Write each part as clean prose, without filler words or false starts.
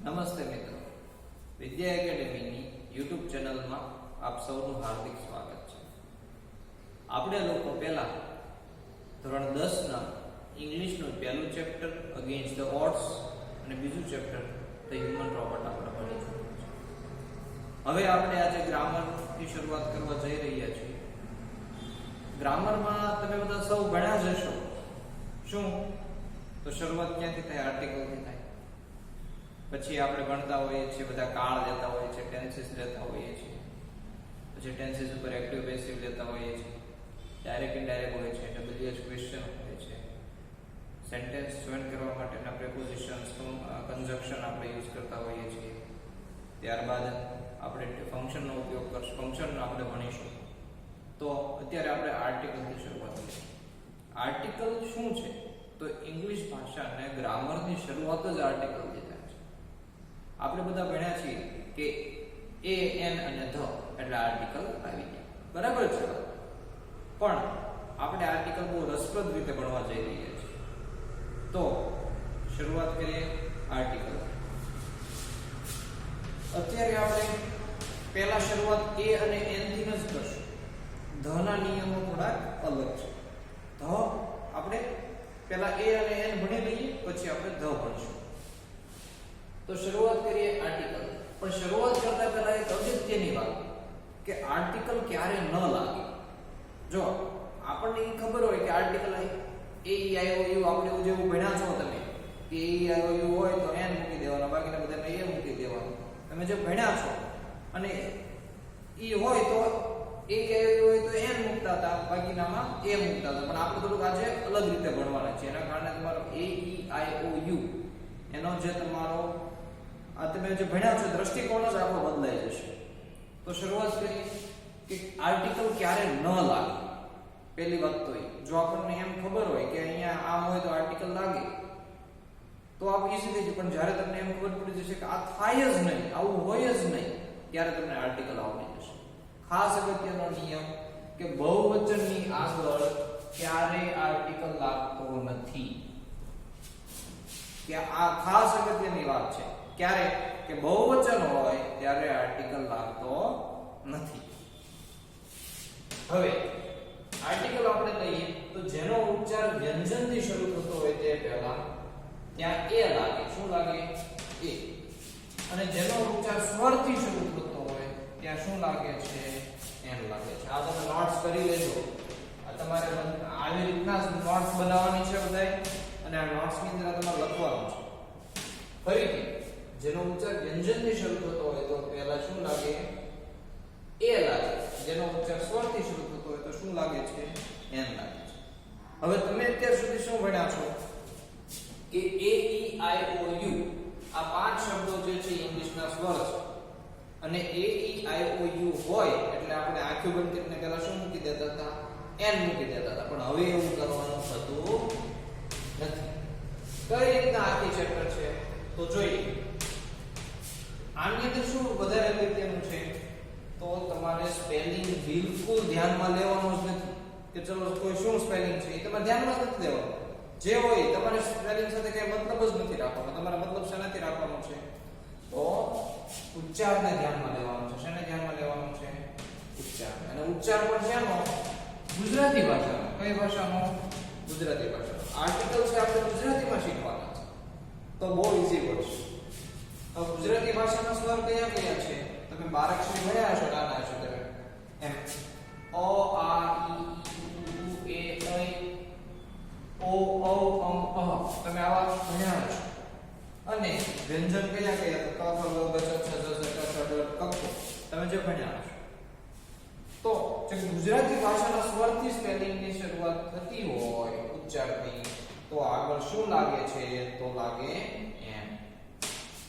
નમસ્તે મિત્રો, વિદ્યા એકેડેમીની યુટ્યુબ ચેનલમાં આપ સૌનું હાર્દિક સ્વાગત છે. આપણે લોકો પહેલા ધોરણ 10ના ઇંગ્લિશનું પહેલું ચેપ્ટર અગેન્સ્ટ ધ ઓડ્સ અને બીજું ચેપ્ટર ધ હ્યુમન રોબોટ આપણે ભણી ચૂક્યા છે. હવે આપણે આજે ગ્રામરની શરૂઆત કરવા જઈ રહ્યા છીએ. ગ્રામરમાં તમે બધા સૌ ભણ્યા જ હશો. શું? તો શરૂઆત ક્યાંથી થાય? આર્ટિકલથી થાય. પછી આપણે ભણતા હોઈએ છીએ, બધા કાળ લેતા હોઈએ છીએ, ટેન્સીસ લેતા હોઈએ છીએ. પછી ટેન્સીસ ઉપર એક્ટિવ પેસિવ લેતા હોઈએ છીએ, ડાયરેક્ટ ઇનડાયરેક્ટ હોય છે, ડબલ્યુએચ ક્વેશ્ચન હોય છે, સેન્ટેન્સ જોઈન કરવા માટેના પ્રેપોઝિશન્સ કન્જક્શન આપણે યુઝ કરતા હોઈએ છીએ. ત્યારબાદ આપણે ફંક્શનનો ઉપયોગ કરશું, ફંક્શન આપણે ભણીશું. તો અત્યારે આપણે આર્ટિકલથી શરૂઆત કરીએ. આર્ટિકલ શું છે? તો ઇંગ્લિશ ભાષાને ગ્રામરની શરૂઆત જ આર્ટિકલથી થાય છે. આપણે બધા ભણ્યા છીએ કે એ એન અને ધ એટલે આર્ટિકલ આવી ગયા, બરાબર છે. પણ આપણે આર્ટિકલ બહુ રસપ્રદ રીતે ભણવા જઈ રહ્યા છીએ. તો શરૂઆત કરીએ આર્ટિકલ. અત્યારે આપણે પહેલા શરૂઆત એ અને એન થી જ કરશું. ધના નિયમો થોડા અલગ છે. ધ આપણે પહેલા એ અને એન ભણી લઈએ, પછી આપણે ધ ભણીશું. તો શરૂઆત કરીએ આર્ટિકલ. પણ શરૂઆત કરતા પહેલા એક અગત્યની વાત કે આર્ટિકલ ક્યારે ન લાગે. જો આપણને ખબર હોય કે article A E I O you આપણે જેવું ભણ્યા છો તમે કે એ ઈ આઈ ઓ યુ હોય તો એન મૂકી દેવાનો, બાકીના બધાને એ મૂકી દેવાનું. તમે જે ભણ્યા છો અને ઈ હોય તો એ હોય તો એન મૂકતા હતા, બાકીનામાં એ મૂકતા હતા. પણ આપણે થોડુંક આજે અલગ રીતે ભણવાના છે. એના કારણે તમારો એ ઈ આઈ ઓ યુ એનો જે તમારો આ તમે જે ભણ્યા છો દ્રષ્ટિકોણ જ આખો બદલાઈ જશે. તો શરૂઆત કરીએ કે આર્ટિકલ ક્યારે ન લાગે. પહેલી વાત તો જો આપણને એમ ખબર હોય કે અહીંયા આમ હોય તો આર્ટિકલ લાગે તો આપ ઈઝી થઈ જાય. પણ જ્યારે તમને એમ ખબર પડી જશે કે આ થાય જ નહીં, આવું હોય જ નહીં, ત્યારે તમને આર્ટિકલ આવડી જશે. ખાસ અગત્યનો નિયમ કે બહુવચનની આગળ ક્યારે આર્ટિકલ લાગતો નથી. કે આ ખાસ અગત્યની વાત છે. ક્યારે? કે બહુવચન હોય ત્યારે આર્ટિકલ લાગતો નથી. હવે આર્ટિકલ આપણે લઈએ તો જેનો ઉચ્ચાર વ્યંજનથી શરૂ થતો હોય તે પહેલા ત્યાં એ લાગે. શું લાગે? એ. અને જેનો ઉચ્ચાર સ્વરથી શરૂ થતો હોય ત્યાં શું લાગે છે? એન લાગે છે. આ તમે નોટ્સ કરી લેજો. આ તમારે આવી રીતના નોટ્સ બનાવવાની છે બધાય, અને આ નોટ્સ ની અંદર તમારે લખવાનું છે. ફરીથી જેનો ઉચ્ચાર વ્યંજનથી શરૂ થતો હોય તો પહેલા શું લાગે? એ લાગે. જેનો ઉચ્ચાર સ્વરથી શરૂ થતો હોય તો શું લાગે છે? એન લાગે છે. હવે તમે અત્યાર સુધી શું ભણ્યા છો કે એ ઈ આઈ ઓ યુ આ પાંચ શબ્દો જે છે ઇંગ્લિશના સ્વર છે. અને એ ઈ આઈ ઓ યુ હોય એટલે આપણે આંખો બંધ કરીને પહેલા શું મૂકી દેતા હતા? એન મૂકી દેતા હતા. પણ હવે એવું કરવાનું થતું નથી. કઈ રીતના આખી ચેપ્ટર છે તો જોઈએ. આની અંદર શું વધારે અગત્યનું છે તો તમારે સ્પેલિંગ બિલકુલ ધ્યાનમાં લેવાનું જ નથી. કે ચલો કોઈ શું સ્પેલિંગ છે એ તમારે ધ્યાનમાં નથી લેવાનું. જે હોય તમારે સ્પેલિંગ સાથે કઈ મતલબ જ નથી રાખવાનો. તમારે મતલબ શેનાથી રાખવાનો છે? તો ઉચ્ચારને ધ્યાનમાં લેવાનો છે. શેને ધ્યાનમાં લેવાનો છે? ઉચ્ચાર. અને ઉચ્ચાર પણ શેનો? ગુજરાતી ભાષાનો. કઈ ભાષાનો? ગુજરાતી ભાષાનો. આર્ટિકલ છે આપણે ગુજરાતીમાં શીખવાના છે. તો બહુ ઈઝી પડશે. તો ગુજરાતી ભાષાના સ્વર કયા કયા છે? તમે 12 અક્ષર ભણ્યા હશો નાના હશો ત્યારે. એમ અ આ ઈ ઉ એ ઐ ઓ ઔ અં અહ તમે આવા ભણ્યા હશો. અને વ્યંજન કયા કયા? તો ક ખ ગ ઘ ચ છ જ ઝ ટ ઠ ડ ક ખ તમે જે ભણ્યા હશો. તો જે ગુજરાતી ભાષાના સ્વરથી સ્પેલિંગની શરૂઆત થતી હોય ઉચ્ચારની તો આગળ શું લાગે છે? તો લાગે એમ.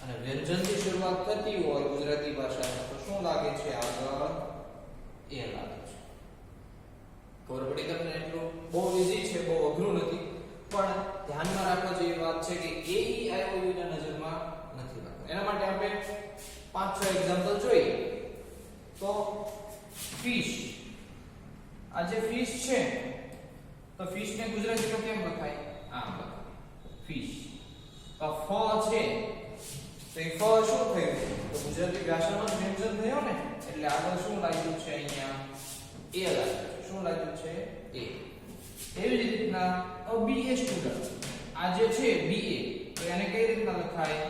અને વ્યંજનથી શરૂઆત થતી હોય ગુજરાતી ભાષામાં તો શું લાગે છે? આગળ એ લાગે છે. ખબર પડી તમને? એટલું બહુ ઈઝી છે, બહુ અઘરું નથી. પણ ધ્યાનમાં રાખવા જેવી વાત છે કે એ ઈ આઈ ઓ યુ ના નજરમાં નથી રાખવા. એના માટે આપણે 5-6 એક્ઝામ્પલ જોઈએ. તો ફિશ. આ જે ફિશ છે તો ફિશ ને ગુજરાતીમાં કેમ લખાય? આમ લખાય ફિશ. તો ફ છે તો એ ફ શું થયું તો ગુજરાતી ભાષામાં વ્યંજન થયો ને એટલે આગળ શું લાગ્યું છે અહીંયા એ લાગ્યું છે શું લાગ્યું છે એ એવી જ રીતના BA સ્ટુડન્ટ આ જે છે BA તો એને કઈ રીતના લખાય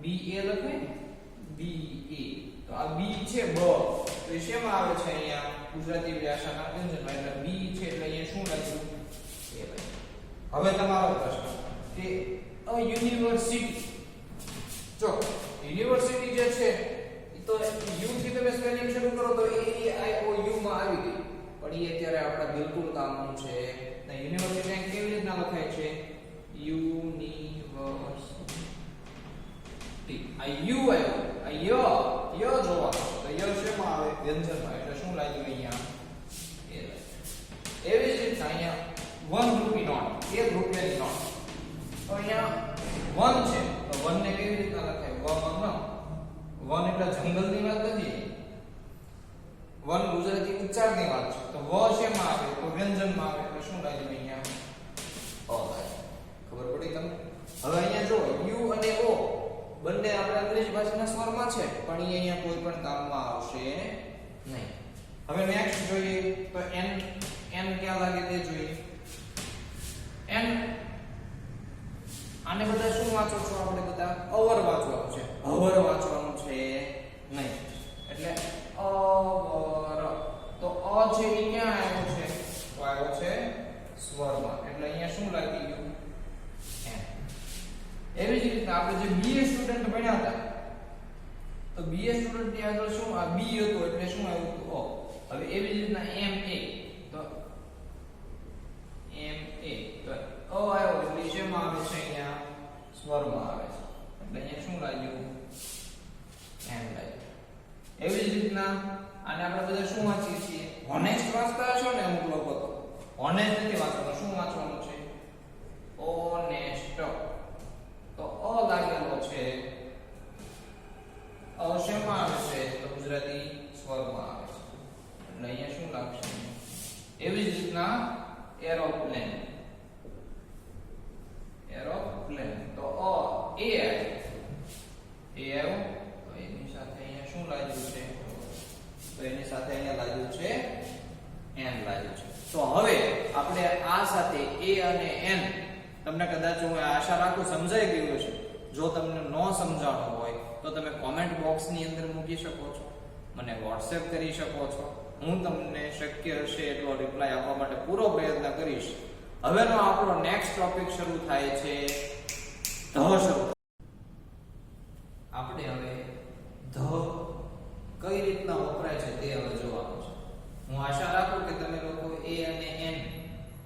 BA લખાય ને BA તો આ B છે બ તો એ શેમાં આવે છે અહીંયા ગુજરાતી ભાષાના વ્યંજનમાં એટલે B છે એટલે અહીંયા શું લાગ્યું એ લાગ્યું હવે તમારો પ્રશ્ન કે અ યુનિવર્સિટી જો યુનિવર્સિટી જે છે તો યુ થી તમે સ્પેલિંગ શરૂ કરો તો A E I O U માં આવી ગઈ પણ એ અત્યારે આપણા બિલકુલ કામનું છે તો યુનિવર્સિટી કેવી રીતના લખાય છે યુનિવર્સિટી આ યુ આવ્યો આ ય જોવાનો તો ય શેમાં આવે વ્યંજનમાં એટલે શું લાગ્યું અહીંયા એ લાગ્યું એવી જ રીતના અહીંયા 1 રૂપી નોટ 1 રૂપિયાની નોટ તો અહીંયા 1 છે તો 1 ને કેવી રીતના લખાય 1 એટલે જંગલની વાત નથી 1 ગુજરાતી ઉચ્ચારની વાત છે તો વ શેમાં આવે તો વ્યંજનમાં આવે એટલે શું લાગ્યું અહીંયા અ લાગ્યું ખબર પડી તમને હવે અહીંયા જો યુ અને ઓ બંને આપણા અંગ્રેજી ભાષાના સ્વરમાં છે પણ એ અહીંયા કોઈ પણ કામમાં આવશે નહીં હવે નેક્સ્ટ જોઈએ તો n ક્યાં લાગે તે જોઈએ n આને બધા શું વાંચો છો આપણે બધા અવર વાંચવાનું છે અવર વાંચવાનું છે નહીં એટલે અવર તો અ છે એ ક્યાં આવ્યો છે તો આવ્યો છે સ્વરમાં એટલે અહીંયા શું લાગી ગયું n એવી જ રીતે આપણે જે BA સ્ટુડન્ટ ભણ્યા હતા તો BA સ્ટુડન્ટ ની આગળ શું આ B હતો એટલે શું આવ્યું તો અ હવે એવી જ રીતના MA તો આવ્યો એટલે શેમાં આવે છે અહીંયા સ્વરમાં આવે છે એટલે અહીંયા શું લાગ્યું એમ લાગ્યું એવી જ રીતના આને આપણે બધા શું વાંચીએ છીએ હોનેસ્ટ વાંચતા હશો ને અમુક લોકો તો હોનેસ્ટ નથી વાંચવાનું શું વાંચવાનું છે ઓનેસ્ટ તો અ લાગેલો છે અ શેમાં આવે છે તો ગુજરાતી સ્વરમાં આવે છે એટલે અહીંયા શું લાગશે એવી જ રીતના એરોપ્લેન તો એ આવ્યો તો એની સાથે અહીંયા શું લાગ્યું છે તો એની સાથે અહીંયા લાગ્યું છે n લાગ્યું છે તો હવે આપણે આ સાથે a અને n તમને કદાચ હું આશા રાખું સમજાઈ ગયું હશે જો તમને ન સમજાણું હોય તો તમે કોમેન્ટ બોક્સ ની અંદર મૂકી શકો છો મને WhatsApp કરી શકો છો હું તમને શક્ય હશે એટલો રિપ્લાય આપવા માટે પૂરો પ્રયત્ન કરીશ હવેનો આપણો નેક્સ્ટ ટોપિક શરૂ થાય છે ધ શરૂ આપણે હવે ધ કઈ રીતના વપરાય છે તે હવે જોવાનું છે હું આશા રાખું કે તમે લોકો a અને n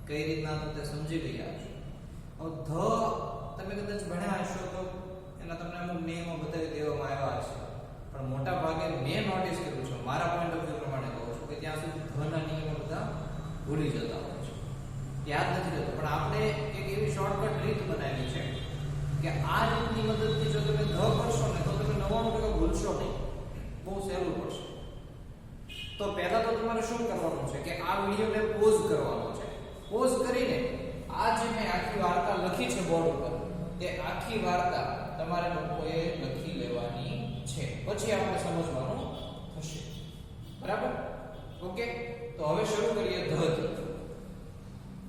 કઈ રીતના તે સમજી ગયા છો હવે ધ તમે કદાચ ભણ્યા હશો તો એના તમને અમુક નિયમો બતાવી દેવામાં આવ્યા હશે પણ મોટા ભાગે મેં નોટિસ કર્યું છે મારા પોઈન્ટ ઓફ વ્યૂ પ્રમાણે કહું છું કે ત્યાં સુધી ધના નિયમો બધા ભૂલી જતા હોય છે યાદ નથી રહેતું પણ આપણે એક એવી શોર્ટકટ રીત બનાવી છે કે આ રીતની મદદથી જો તમે ધ કરશો ને તો તમે 99% ભૂલશો નહીં બહુ સહેલું પડશે તો પહેલા તો તમારે શું કરવાનું છે કે આ વિડિયોને પોઝ કરવાનો છે પોઝ કરીને આ જે મેં આખી વાર્તા લખી છે બોર્ડ ઉપર તે આખી વાર્તા તમારે લોકોએ લખી લેવાની છે પછી આપણે સમજવાનું થશે બરાબર ઓકે તો હવે શરૂ કરીએ ધ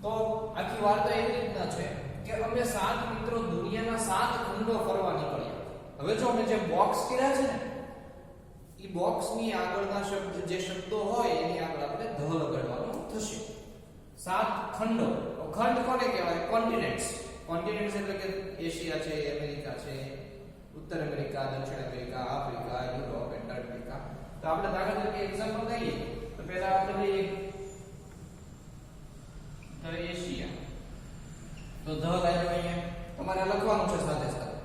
તો આખી વાર્તા એવી રીતના છે કે અમે 7 મિત્રો દુનિયાના 7 ખંડો ફરવા નીકળ્યા હવે જો અમે જે બોક્સ કર્યા છે ને એ બોક્સ ની આગળના શબ્દ જે શબ્દો હોય એની આગળ આપણે ધ લગાડવાનું થશે 7 ખંડો ખંડ કોને કહેવાય કોન્ટિનેન્ટ્સ એટલે કે એશિયા છે અમેરિકા છે ઉત્તર અમેરિકા દક્ષિણ અમેરિકા આફ્રિકા યુરોપ એન્ટાર્કટિકા તો આપણે દાખલા તરીકે એક્ઝામ્પલ લઈએ તો પહેલા આપણે લઈએ ધ એશિયા તો ધ લાગ્યો અહીંયા તમારે લખવાનું છે સાથે સાથે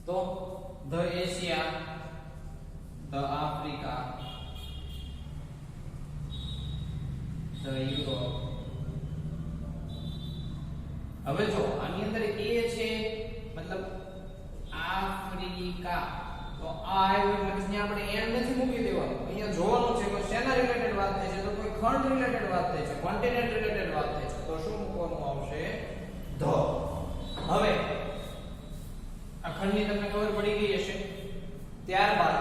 તો the Asia the Africa the Europe હવે જો આની અંદર a છે મતલબ આફ્રિકા તો આ આવ્યું એટલે પછી આપણે n નથી મૂકી દેવાનું અહીંયા જોવાનું છે કે શેના રિલેટેડ વાત થાય છે તો કોઈ ખંડ રિલેટેડ વાત થાય છે કોન્ટિનેન્ટ રિલેટેડ વાત થાય છે તો શું મૂકવાનું આવશે ધ હવે ખંડની તમને ખબર પડી ગઈ હશે. ત્યારબાદ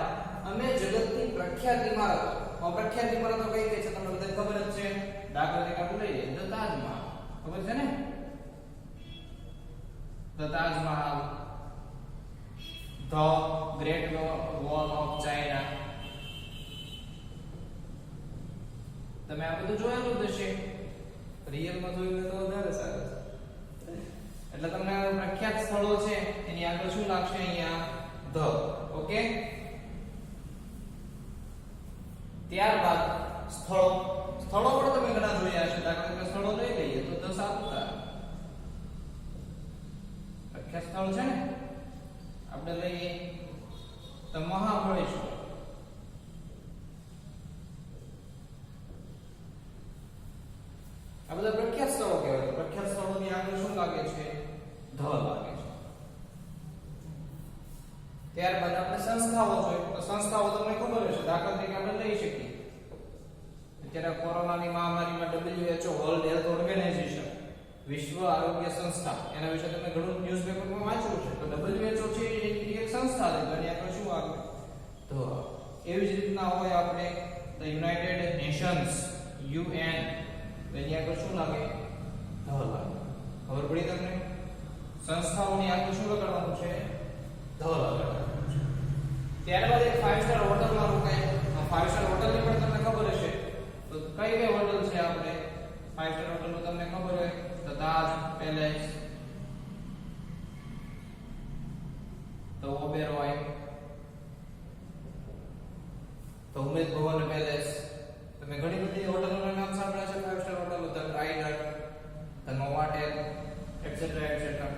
અમે જગતની પ્રખ્યાત ઇમારતો, પ્રખ્યાત ઇમારતો કઈ કઈ છે તમને બધાને ખબર જ છે. દાખલા તરીકે આપણે લઈએ તો તાજમહલ, ખબર છે ને? તો Taj Mahal, the great wall of China, તમે આ બધું જોયેલું જ હશે. રિયલમાં જોયું તો વધારે સારું છે. એટલે તમને પ્રખ્યાત સ્થળો છે એની આગળ શું લાગશે? અહીંયા ધ. ઓકે. ત્યારબાદ સ્થળો પણ તમે ઘણા જોયા હશે. દાખલા તરીકે સ્થળો લઈ લઈએ તો ધ સાપુતારા પ્રખ્યાત સ્થળ છે ને. આપણે લઈએ તો મહાબળેશ્વર, આ બધા પ્રખ્યાત સ્થળો કહેવાય. તો પ્રખ્યાત સ્થળોની આગળ શું લાગે છે? ધ લાગે છે. ત્યારબાદ આપણે સંસ્થાઓ જોઈએ તો સંસ્થાઓ તમને ખબર હશે. દાખલા તરીકે આપણે લઈ શકીએ અત્યારે કોરોનાની મહામારીમાં WHO વર્લ્ડ હેલ્થ ઓર્ગેનાઇઝેશન, વિશ્વ આરોગ્ય સંસ્થા, એના વિશે તમે ઘણું ન્યૂઝપેપરમાં વાંચ્યું છે. તો WHO છે એની એક સંસ્થા છે. તો એની આગળ શું આવે? તો એવી જ રીતના હોય આપણે ધ યુનાઇટેડ નેશન્સ, UN, એની આગળ શું લાગે? ધ લાગે. ખબર પડી તમને? સંસ્થાઓની આગળ શું લગાડવાનું છે? ધ લગાડવાનું છે. ત્યારબાદ એક 5 સ્ટાર હોટલમાં રોકાય. 5 સ્ટાર હોટલની પણ તમને ખબર હશે. તો કઈ કઈ હોટલ છે આપણે 5 સ્ટાર હોટલનું તમને ખબર હોય તો તાજ પેલેસ, તો ઓબેરોય, તો ઉમેદ ભવન પેલેસ. તમે ઘણી બધી હોટલોના નામ સાંભળ્યા છે. 5 star hotel, the Rider, the Novotel, etcetera etcetera.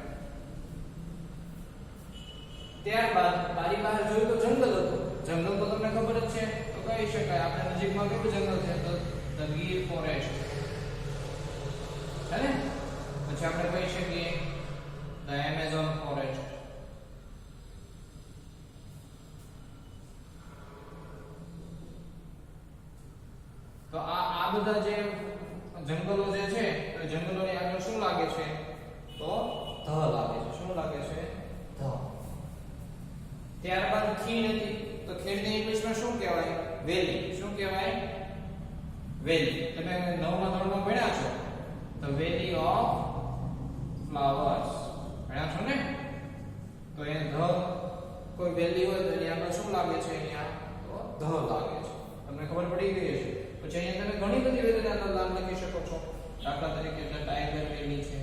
ત્યારબાદ બારી બહાર જોયું તો જંગલ હતું. જંગલ તો તમને ખબર જ છે. તો કહી શકાય આપણે નજીકમાં કેવું જંગલ છે? તો ધ ગીર ફોરેસ્ટ છે ને. પછી આપણે કહી શકીએ ધ એમેઝોન ફોરેસ્ટ. તો આ બધા જે જંગલો જે છે તો જંગલોની આગળ શું લાગે છે? તો ધ લાગે છે. શું લાગે છે? ધ. ત્યારબાદ ખીણ હતી. તો ખીણને ઇંગ્લિશમાં શું કહેવાય? વેલી. શું કહેવાય? વેલી. તમે 9મા ધોરણમાં ભણ્યા છો તો વેલી ઓફ ફ્લાવર્સ ભણ્યા છો ને. તો એ ધ કોઈ વેલી હોય તો એની આગળ શું લાગે છે? અહીંયા તો ધ લાગે છે. તમને ખબર પડી ગઈ હશે. પછી અહીંયા તમે ઘણી બધી વેલીના નામ લખી શકો છો. દાખલા તરીકે ટાઈગર વેલી છે,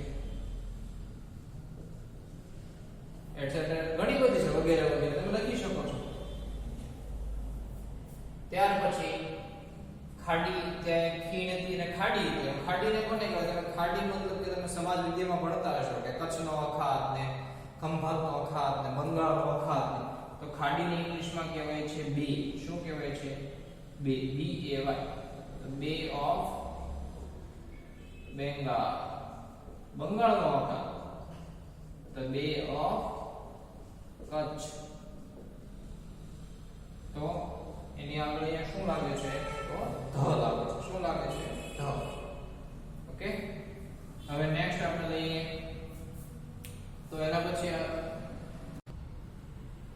એટસેટ્રા ઘણી બધી છે, વગેરે વગેરે તમે લખી શકો છો. ત્યાર પછી ખાડી, ત્યાં ખીણ હતી અને ખાડી હતી. ખાડીને કોને કહેવાય? ખાડી મતલબ કે તમે સમાજ વિદ્યામાં ભણતા હશો કે કચ્છનો અખાત ને ખંભાતનો અખાત ને બંગાળનો અખાત ને. તો ખાડીને ઇંગ્લિશમાં કહેવાય છે બે. શું કહેવાય છે? બે. BAY. બે ઓફ બેંગાલ, બંગાળનો અખાત. તો બે ઓફ કચ્છ. તો એની આગળ અહીંયા શું લાગે છે? તો ધ લાગે છે. શું લાગે છે? ધ. ઓકે. હવે નેક્સ્ટ આપણે લઈએ તો એના પછી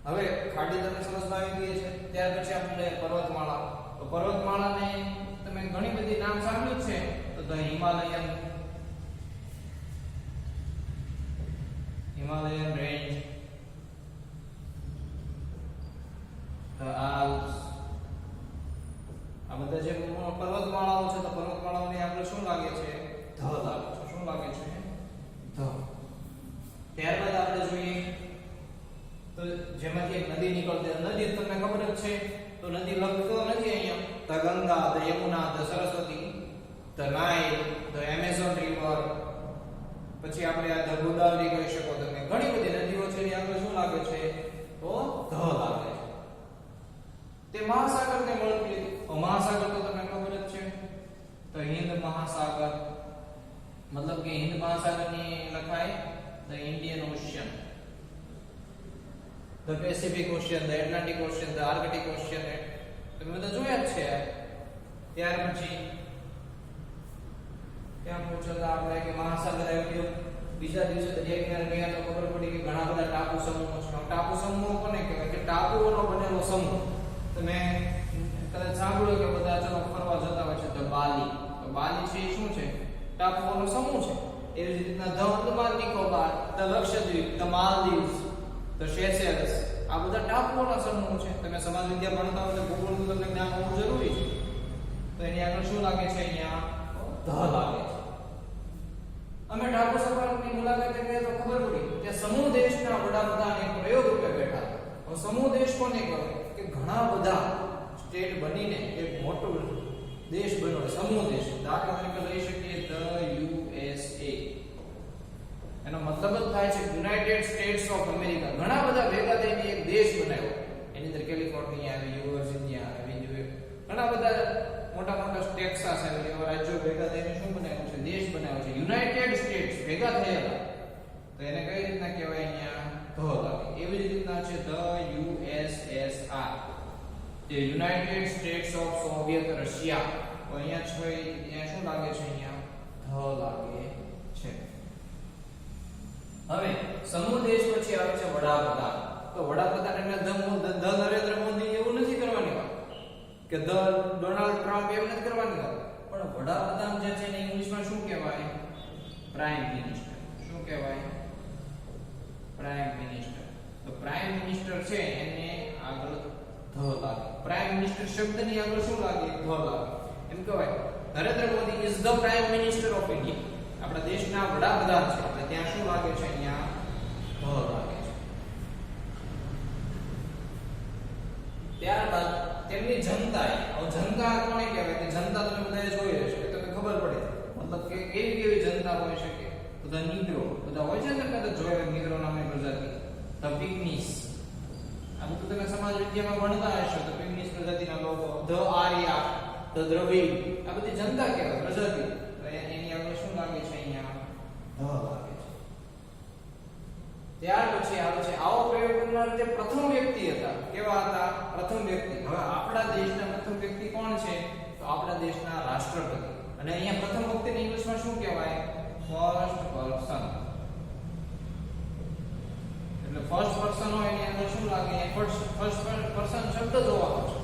હવે ખાડી તમને સમજમાં આવી ગઈ છે. ત્યાર પછી આપણે પર્વતમાળા. તો પર્વતમાળાને તમે ઘણી બધી નામ સાંભળ્યું છે. તો the Himalayan range, the Alps. આ બધા જે પર્વતમાળાઓ છે તો પર્વતમાળાઓની આપણે શું લાગે છે? ધ લાગે છે. શું લાગે છે? ધ. ત્યારબાદ આપણે જોઈએ તો જેમાંથી એક નદી નીકળતી. નદી તમને ખબર જ છે. તો નદી લખતો નથી અહીંયા. The Ganga, the Yamuna, the Saraswati, the Nile, the Amazon river. પછી આપણે આ ધ ગોદાવરી કહી શકો તમે. ઘણી બધી નદીઓ છે એની આગળ શું લાગે છે? તો ધ લાગે છે. તે મહાસાગરને મળતી હતી. મહાસાગર તો તમને ખબર જ છે. તો હિન્દ મહાસાગર મતલબ કે હિન્દ મહાસાગરની લખાય the Indian ocean, the Pacific ocean, the Atlantic ocean, the Arctic ocean. તમે બધા જોયા જ છે. ત્યાર પછી ત્યાં પૂછતા આપણે કે મહાસાગર આવ્યો બીજા દિવસે દરિયા કિનારે ગયા તો ખબર પડી કે ઘણા બધા ટાપુ સમૂહો છે. ટાપુ સમૂહો કોને કહેવાય કે ટાપુઓનો બનેલો સમૂહ. તમે કદાચ સાંભળ્યું કે બધા ચલો ફરવા જતા હોય છે તો બાલી. તો બાલી છે એ શું છે? ટાપુઓનો સમૂહ છે. એવી જ રીતના the Andaman Nicobar, the Lakshadweep, the Maldives, the Seychelles, આ બધા ટાપુઓના સમૂહ છે. તમે સમાજ વિદ્યા ભણતા હોય તો ભૂગોળનું તમને જ્ઞાન હોવું જરૂરી છે. તો એની આગળ શું લાગે છે? અહીંયા ધ લાગે છે. અમે ટાપુ સમૂહની મુલાકાતે ગયા તો ખબર પડી કે સમૂહ દેશના વડાપ્રધાન એક પ્રયોગ રૂપે બેઠા હતા. હવે સમૂહ દેશ કોને કહેવાય કે ઘણા બધા સ્ટેટ બનીને એક મોટો દેશ બન્યો, સમૂહ દેશ. દાખલા તરીકે લઈ શકીએ ધ USA. એનો મતલબ જ થાય છે યુનાઇટેડ સ્ટેટ્સ ઓફ અમેરિકા. ઘણા બધા ભેગા થઈને એક દેશ બનાવ્યો. એની અંદર કેલિફોર્નિયા આવી, વર્જિનિયા આવી, ઘણા બધા મોટા મોટા ટેક્સાસ આવી, એવા રાજ્યો ભેગા થઈને શું બનાવ્યું છે? દેશ બનાવ્યો છે. યુનાઇટેડ સ્ટેટ્સ ભેગા થયેલા. તો એને કઈ રીતના કહેવાય? અહીંયા ધ લાગે. એવી જ રીતના છે ધ USSR, જે United states of Soviet Russia. તો અહીંયા છે, અહીંયા શું લાગે છે? અહીંયા ધ લાગે છે. હવે સમૂહ દેશ પછી આવે છે વડાપ્રધાન. તો વડાપ્રધાન એટલે ધ નરેન્દ્ર મોદી એવું નથી કરવાની વાત કે ધ ડોનાલ્ડ ટ્રમ્પ એવું નથી કરવાની વાત. પણ વડાપ્રધાન જે છે એને ઇંગ્લિશમાં શું કહેવાય? Prime minister. શું કહેવાય? Prime minister. તો પ્રાઇમ મિનિસ્ટર છે એને આગળ ધ લાગે. પ્રાઇમ મિનિસ્ટર શબ્દની આગળ શું લાગે? ધ લાગે. એમ કહેવાય Narendra Modi is the prime minister of India. આપણા દેશના વડાપ્રધાન છે એટલે ત્યાં શું લાગે છે? અહીંયા ધ લાગે છે. ત્યારબાદ તેમની જનતાએ, હવે જનતા કોને કહેવાય? કે જનતા તમે બધાએ જોઈ હશે, કે તમને ખબર પડે મતલબ કે કેવી કેવી જનતા હોઈ શકે. બધા નીગ્રો બધા હોય છે ને, કદાચ જોયા નીગ્રો નામની પ્રજાતિ, ધ પિગ્મીસ. આ બધું તમે સમાજ વિદ્યામાં ભણતા હશો. તો પિગ્મીસ પ્રજાતિના લોકો, ધ આર્યા, ધ દ્રવિડ, આ બધી જનતા કહેવાય, પ્રજાતિ. તો એની આગળ શું લાગે છે? અહીંયા ધ લાગે છે. ત્યાર પછી આવે છે આવો પ્રયોગ કરનાર તે પ્રથમ વ્યક્તિ હતા. કેવા હતા? પ્રથમ વ્યક્તિ. હવે આપણા દેશના પ્રથમ વ્યક્તિ કોણ છે? તો આપણા દેશના રાષ્ટ્રપતિ. અને અહીંયા પ્રથમ વ્યક્તિને ઇંગ્લિશમાં શું કહેવાય? First person. એટલે ફર્સ્ટ પર્સન હોય એની અંદર શું લાગે? ફર્સ્ટ પર્સન શબ્દ જોવાનો છે.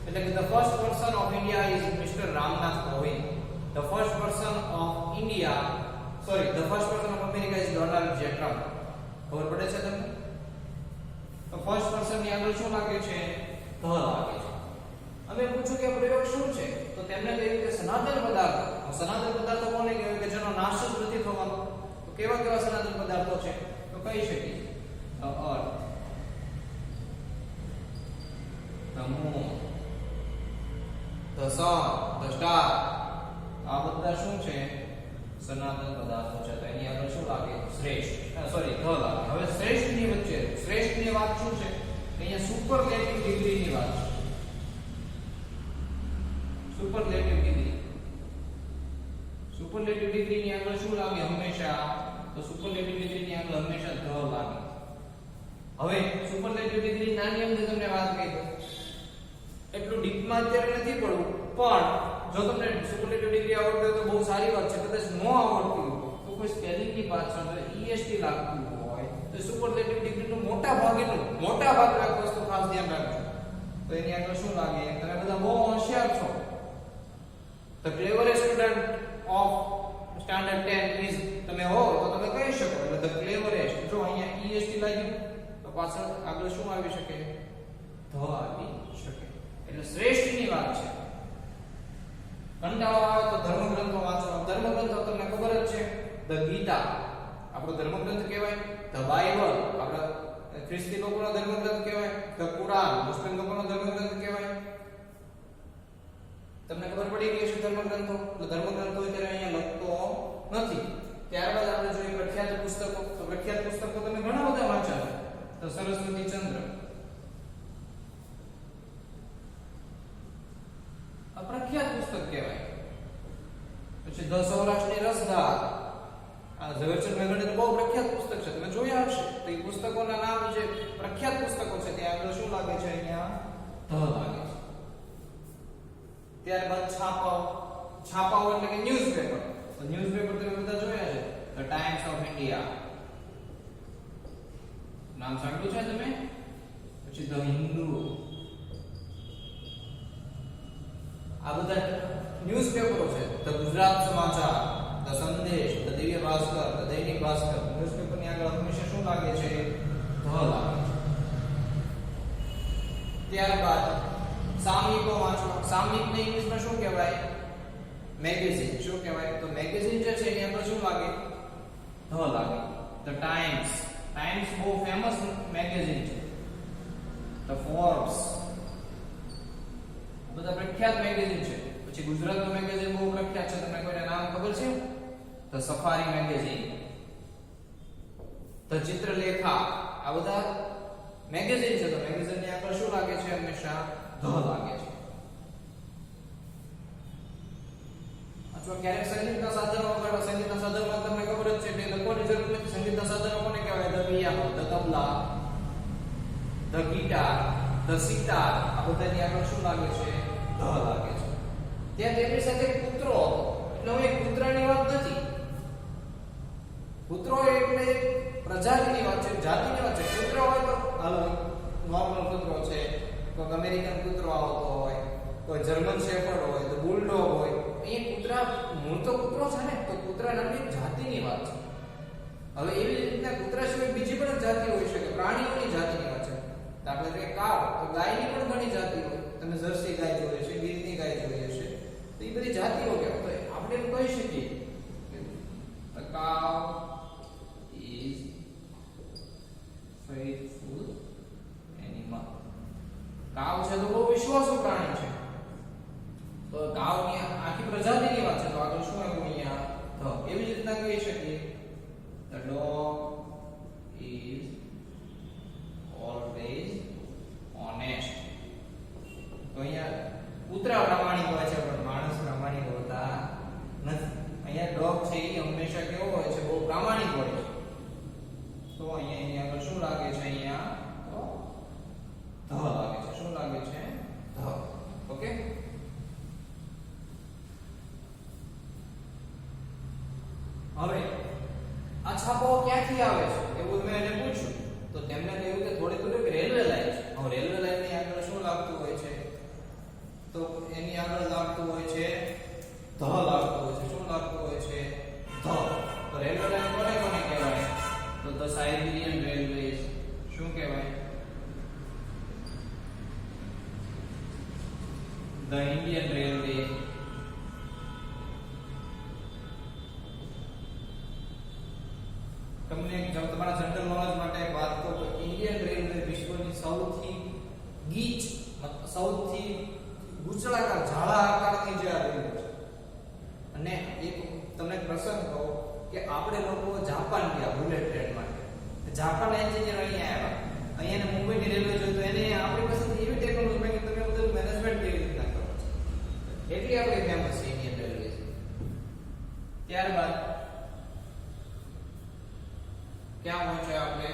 એટલે કે the first person of India is mister Ramnath Kovind. The first person of India, sorry, the first person of America is Donald જે ટ્રમ્પ. ખબર પડે છે તમને? તો ફર્સ્ટ પર્સન ની આગળ શું લાગે છે? ધ લાગે છે. અમે પૂછ્યું કે પ્રયોગ શું છે? તો તેમણે કહ્યું કે સનાતન પદાર્થો. સનાતન પદાર્થો કોને કહેવાય? કે જેનો નાશ જ નથી થવાનો. તો કેવા કેવા સનાતન પદાર્થો છે? તો કહી શકીએ the earth, the moon, the sun, the star. આ બધા શું છે? સનાતન પદાર્થો છે. તો એની આગળ શું લાગે? શ્રેષ્ઠ, સોરી, ધ લાગે. હવે શ્રેષ્ઠની વચ્ચે શ્રેષ્ઠની વાત શું છે? અહીંયા સુપરલેટિવ ડિગ્રીની વાત છે. Superlative degree. સુપરલેટિવ ડિગ્રીની આગળ શું લાગે? હંમેશા. તો સુપરલેટિવ ડિગ્રીની આગળ હંમેશા ધ લાગે. હવે સુપરલેટિવ ડિગ્રી નાની અમથી તમને વાત કહી દઉં. એટલું ડીપમાં અત્યારે નથી પડવું, પણ જો તમને સુપરલેટિવ ડિગ્રી આવડતી હોય તો બહુ સારી વાત છે. કદાચ ન આવડતી હોય તો કોઈ સ્પેલિંગની પાછળ EST લાગતું હોય તો સુપરલેટિવ ડિગ્રીનું મોટા ભાગનું એક વસ્તુ ખાસ ધ્યાન રાખજો. તો એની આગળ શું લાગે? તમે બધા બહુ હોશિયાર છો. The cleverest student of standard 10 is, તમે હો તો તમે કહી શકો. એટલે ધ ક્લેવરેસ્ટ. જો અહીંયા EST લાગ્યું તો પાછળ આગળ શું આવી શકે? ધ આવી શકે. એટલે શ્રેષ્ઠની વાત છે. કંટાળો આવે તો ધર્મગ્રંથો વાંચો. ધર્મગ્રંથો તમને ખબર જ છે. ધ ગીતા આપણો ધર્મગ્રંથ કહેવાય. ધ બાઇબલ આપણા ખ્રિસ્તી લોકોનો ધર્મગ્રંથ કહેવાય. ધ કુરાન મુસ્લિમ લોકોનો ધર્મગ્રંથ કહેવાય. તમને ખબર પડી ગઈ છે ધર્મગ્રંથો. તો ધર્મગ્રંથો અત્યારે અહીંયા લખતો નથી. ત્યારબાદ આપણે જોઈએ પ્રખ્યાત પુસ્તકો. તો પ્રખ્યાત પુસ્તકો તમે ઘણા બધા વાંચ્યા. તો સરસ્વતી ચંદ્ર પ્રખ્યાત પુસ્તક કહેવાય. પછી ધ સૌરાષ્ટ્રની રસધાર, આ ઝવેરચંદ મેઘાણીનું બહુ પ્રખ્યાત પુસ્તક છે. તમે જોયા હશે. તો એ પુસ્તકોના નામ જે પ્રખ્યાત પુસ્તકો છે ત્યાં આગળ શું લાગે છે? અહીંયા ધ લાગે છે. ત્યારબાદ છાપાઓ એટલે કે ન્યૂઝપેપર. તો ન્યૂઝપેપર તમે બધા જોયા છે. ધ ટાઈમ્સ ઓફ ઇન્ડિયા, નામ સાંભળ્યું છે તમે? પછી ધ હિન્દુ, આ બધા ન્યૂઝપેપરો છે. ધ ગુજરાત સમાચાર, ધ સંદેશ, ધ દિવ્ય ભાસ્કર, ધ દૈનિક ભાસ્કર. ન્યૂઝપેપરની આગળ હંમેશા શું લાગે છે? ધ લાગે છે. ત્યારબાદ સામયિકો વાંચવા. સામયિકને ઇંગ્લિશમાં શું કહેવાય? મેગેઝિન. શું કહેવાય? તો મેગેઝિન જે છે એની અંદર શું લાગે? ધ લાગે. ધ ટાઈમ્સ, ટાઈમ્સ બહુ ફેમસ મેગેઝિન છે. ધ ફોર્બ્સ, બધા પ્રખ્યાત મેગેઝિન છે. પછી ગુજરાતનું મેગેઝિન બહુ પ્રખ્યાત છે, તમને કોઈને નામ ખબર છે? The safari magazine, the Chitralekha. આ બધા મેગેઝિન છે. તો મેગેઝિનની આગળ શું લાગે છે? હંમેશા ધ લાગે છે. અથવા ક્યારેક સંગીતના સાધનો વગાડવા. સંગીતના સાધનમાં તમને ખબર જ છે કે લખવાની જરૂર નથી. સંગીતના સાધનો કોને કહેવાય? The piano, the tabla, the guitar, the sitar. આ બધાની આગળ શું લાગે છે? ધ લાગે છે. ત્યાં તેની સાથે કૂતરો હતો. એટલે હવે કૂતરાની વાત નથી. કૂતરો એટલે પ્રજાતિની વાત છે, જાતિની વાત છે. કૂતરો હોય તો હાલો નોર્મલ કૂતરો છે, કોઈ અમેરિકન કૂતરો આવતો હોય, કોઈ જર્મન શેફર્ડ હોય, તો બુલડોગ હોય. અહીં કૂતરા મૂળ તો કૂતરો છે ને, તો કૂતરા નામની જાતિની વાત છે. હવે એવી રીતના કૂતરા સિવાય બીજી પણ જાતિ હોઈ શકે, પ્રાણીઓની જાતિની વાત છે. દાખલા તરીકે કાવ, તો ગાયની પણ ઘણી જાતિ હોય. તમે જર્સી ગાય જોઈ છે, ગીરની ગાય જોઈ હશે, તો એ બધી જાતિઓ કહેવાય. તો આપણે એમ કહી શકીએ કે કાવ ઇઝ ફેithful animal. કાવ છે તો બહુ વિશ્વાસુ પ્રાણી છે. તો કાવની આખી પ્રજાતિની વાત છે. તો આગળ શું આવ્યું અહીંયા? તો એવી જ રીતના કહી શકીએ the dog is always honest. તો અહીંયા કૂતરા પ્રામાણિક હોય છે, પણ માણસ પ્રામાણિક હોતા નથી. અહીંયા ડોગ છે એ હંમેશા કેવો હોય છે? બહુ પ્રામાણિક હોય છે. તો અહીંયા એની આગળ શું લાગે છે? અહીંયા તો ધ લાગે છે. શું લાગે છે? ધ. ઓકે. હવે આ છાપાઓ ક્યાંથી આવે છે એવું મેં એને પૂછ્યું, તો તેમને કહ્યું કે થોડી દૂર એક રેલવે લાઈન છે. હવે રેલવે લાઈનની આગળ શું લાગતું હોય છે? તો એની આગળ લાગતું હોય છે ધ લાગતું હોય છે. શું લાગતું હોય છે? ધ. તો રેલવે લાઈન કોને કોને કહેવાય? તો ધ સાઇબિરિયન રેલવેઝ. શું કહેવાય? The Indian railway. તમને તમારા જનરલ નોલેજ માટે એક વાત કહું તો ઇન્ડિયન રેલવે વિશ્વની સૌથી ગીચ, સૌથી ગુચળાકાર ઝાડા આકારની જે આ રેલવે છે. અને એક તમને પ્રસંગ કહું કે આપણે લોકો જાપાન ગયા બુલેટ ટ્રેન માટે. જાપાન એન્જિનિયર અહીંયા આવ્યા, અહીંયા મુંબઈની રેલવે જોઈ તો એને આપણી પાસે એવી ટેકનોલોજી મેં તમે બધું મેનેજમેન્ટ કેવી રીતના કરો છો એટલી આપણે ફેમસ છે ઇન્ડિયન રેલવે. ત્યારબાદ ક્યાં પહોંચ્યા આપણે?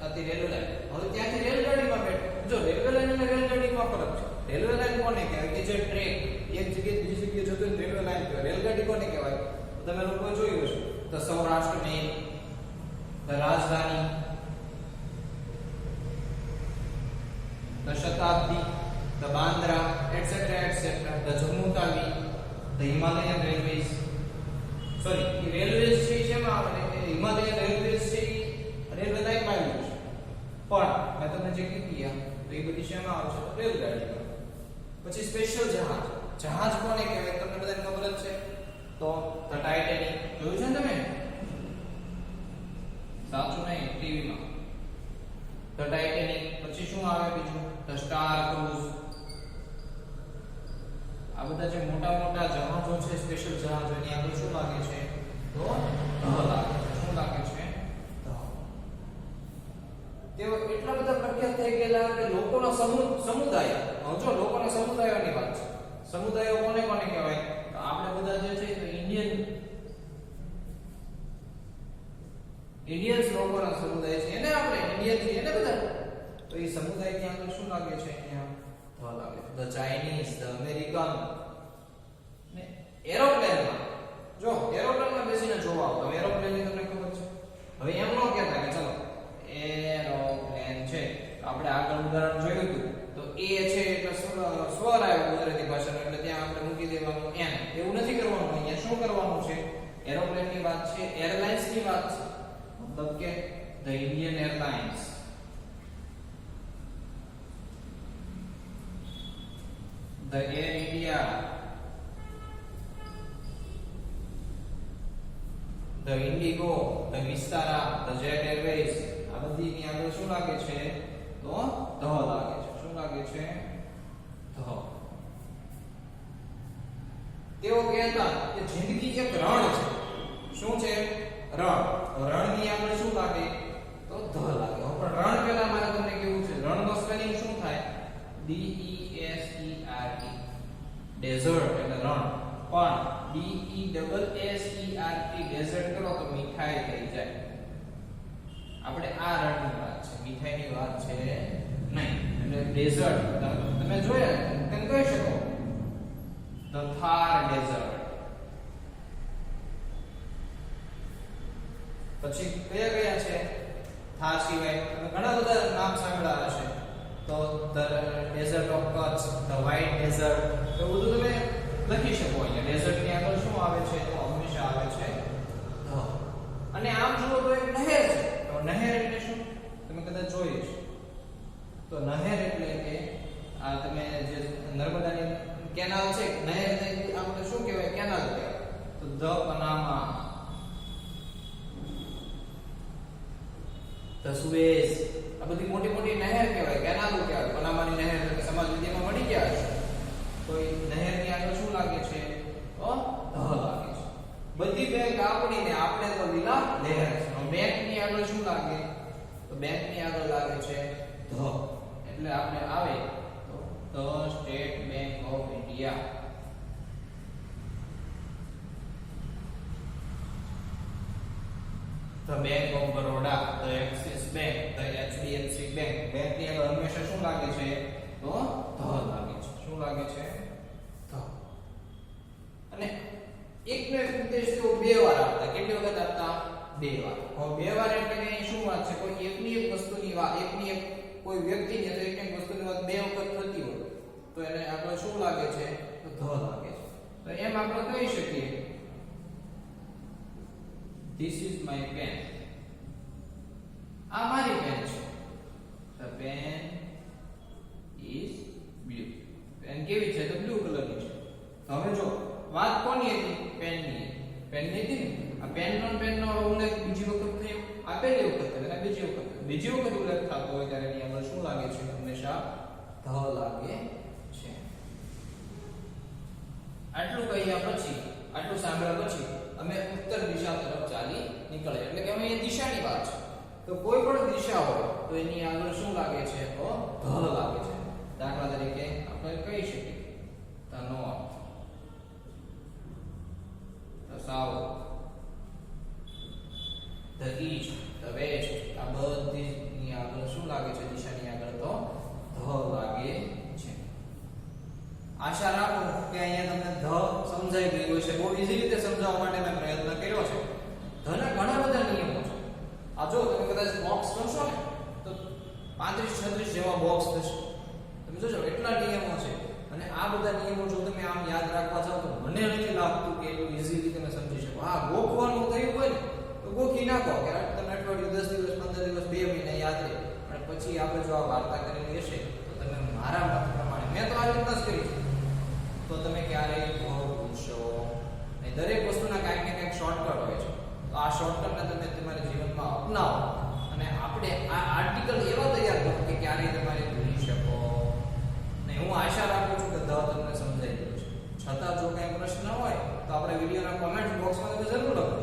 આથી રેલવે લાઈન. હવે ત્યાંથી રેલગાડીમાં બેઠો. જો રેલવે લાઈન અને રેલગાડીમાં ફરક છે. રેલવે લાઈન કોને કહેવાય? કે જે ટ્રેક એક જગ્યાએ બીજી જગ્યાએ જતો હોય રેલવે લાઈન કહેવાય. રેલગાડી કોને કહેવાય? તમે લોકો જોયું હશે તો સૌરાષ્ટ્ર મેલ, ધ રાજધાની, the Shatabdi, the Bandra, etcetera etcetera, the Jammu Tawi, the Himalayan railways. Sorry, railways છે શેમાં આવે? હિમાલયન રેલવેઝ છે રેલવે લાઈન માં આવ્યું છે, પણ મેં તમને જે કીધું તો એ બધી શેમાં આવે છે? રેલગાડીમાં. પછી સ્પેશિયલ જહાજ. જહાજ કોને કહેવાય? તમને બધાને ખબર જ છે. તો ધ ટાઇટેનિક જોયું છે ને તમે? સાચું નહીં, ટીવીમાં. The Titanic. પછી શું આવે બીજું? The star cruise. આ બધા જે મોટા મોટા જહાજો છે, સ્પેશિયલ જહાજો, એની આગળ શું લાગે છે? તો ધ લાગે છે. શું લાગે છે? તેઓ એટલા બધા પ્રખ્યાત થઈ ગયેલા કે લોકોના સમુદાય. જો લોકોના સમુદાયોની વાત છે. સમુદાયો કોને કોને કહેવાય? તો આપણે બધા જે છે તો ઇન્ડિયન્સ લોકોના સમુદાય છે, એને આપણે ઇન્ડિયન છે એને બધા. તો એ સમુદાયની આગળ શું લાગે છે? અહીંયા ધ લાગે છે. The Chinese, the American. ને એરોપ્લેનમાં, જો એરોપ્લેનમાં બેસીને જોવા n એવું નથી કરવાનું અહીંયા શું કરવાનું છે એરોપ્લેન ની વાત છે એરલાઇન્સ ની વાત છે મતલબ કે the Indian Airlines the Air India the IndiGo the Vistara the Jet Airways આ બધી ની આગળ શું લાગે છે તો ધ લાગે છે શું લાગે છે ધ તેઓ કહેતા કે જિંદગી એક રણ છે શું છે રણ ની આગળ શું લાગે તો ધ લાગે પણ રણ પહેલા મારે તમને કેવું છે રણ નો સ્પેલિંગ શું થાય D E S E R T desert એટલે રણ પણ D E S E R T dessert કરો તો મીઠાઈ થઈ જાય આપણે આ રણની વાત છે મીઠાઈની વાત છે નહીં એટલે ડેઝર્ટ તમે જોયા તમે કહી શકો ધ થાર ડેઝર્ટ પછી કયા કયા છે થાર સિવાય તમે ઘણા બધા નામ સાંભળ્યા હશે તો the desert of Kutch the white dessert તો બધું તમે લખી શકો અહીંયા ડેઝર્ટ ની આગળ શું આવે છે તો હંમેશા આવે છે ધ અને આમ જુઓ તો એક નહેર છે તો નહેર એટલે શું તમે કદાચ જોયું છે તો નહેર એટલે કે આ તમે જે નર્મદાની કેનાલ છે નહેર આપણે શું કહેવાય કેનાલ કહેવાય તો ધ પનામા ધ સુએઝ આ બધી મોટી મોટી નહેર કહેવાય કેનાલો કહેવાય પનામાની નહેર એટલે સમાજ વિદ્યામાં મળી ગયા છે તો એ નહેરની આગળ શું લાગે છે તો ધ લાગે છે બધી બેંક આપણીને આપણે તો લીલા લહેર છે બેંક ની આગળ શું લાગે તો બેંક ની આગળ લાગે છે ધ એટલે આપણે આવે તો the state bank of India the bank of Baroda the axis bank the HDFC bank bank ની આગળ હંમેશા શું લાગે છે તો ધ લાગે છે શું લાગે છે ધ અને એકનો એક ઉદ્દેશ તો બે વાર આપતા કેટલી વખત આપતા બે વાર હવે બે વાર એટલે કે શું વાત છે કોઈ એકની એક વસ્તુની વાત એકની એક કોઈ વ્યક્તિની તો એકની એક વસ્તુની વાત બે વખત થતી હોય તો એને આપણે શું લાગે છે તો ધ લાગે છે તો એમ આપણે કહી શકીએ This is my pen. આ મારી પેન છે. The pen is blue. Pen કેવી છે તો બ્લુ કલરની છે. તો હવે જો વાત કોની હતી પેનની. પેનની હતી ને આ પેનનો ઉલ્લેખ બીજી વખત થયો આ પહેલી વખત થયો અને બીજી વખત ઉલ્લેખ થતો હોય ત્યારે એની અંદર શું લાગે છે હંમેશા ધ લાગે છે. આટલું કહ્યા પછી આટલું સાંભળ્યા પછી અમે ઉત્તર દિશા તરફ ચાલી નીકળ્યા એટલે કે અહીં દિશાની વાત છે તો કોઈ પણ દિશા હોય તો એની આગળ શું લાગે છે તો ધ લાગે છે. દાખલા તરીકે આપણે કહી શકીએ the north the south the east the west આ બધી ની આગળ શું લાગે છે દિશાની આગળ તો ધ લાગે છે. આશા રાખું કે અહીંયા તમને ધ સમજાઈ ગયું હશે. બહુ ઈઝી રીતે સમજાવવા માટે મેં પ્રયત્ન કર્યો છે. ધના ઘણા બધા નિયમો છે. આ જો તમે કદાચ બોક્સ કરશો ને તો 35-36 જેવા બોક્સ થશે. તમે જોજો એટલા નિયમો છે અને આ બધા નિયમો જો તમે આમ યાદ રાખવા જાવ તો મને નથી લાગતું કે એટલું ઈઝી રીતે તમે સમજી શકો. હા ગોખવાનું થયું હોય ને તો ગોખી નાખો કે તમે અઠવાડિયું 10 દિવસ 15 દિવસ 2 મહિના યાદ રહે અને પછી આપણે જો આ વાર્તા કરેલી હશે તો તમે મારા મત પ્રમાણે મેં તો આ રીતના જ કરી છે તો તમે ક્યારેય ભૂલશો નહીં. દરેક વસ્તુના કાંઈક ને કાંઈક શોર્ટકટ હોય છે તો આ શોર્ટકટને તમે તમારા જીવનમાં અપનાવો અને આપણે આ આર્ટિકલ એવા તૈયાર કરો કે ક્યારેય તમારે ભૂલી શકો નહીં. હું આશા રાખું છું કે ધ તમને સમજાઈ ગયું છે. છતાં જો કંઈ પ્રશ્ન હોય તો આપણે વિડીયોના કોમેન્ટ બોક્સમાં તમે જરૂર લખો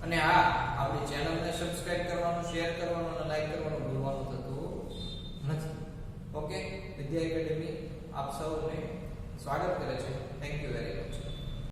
અને હા આપણી ચેનલને સબસ્ક્રાઇબ કરવાનું શેર કરવાનું અને લાઈક કરવાનું ભૂલવાનું થતું નથી. ઓકે વિદ્યા એકેડેમી આપ સૌને સ્વાગત કરે છે. Thank you very much.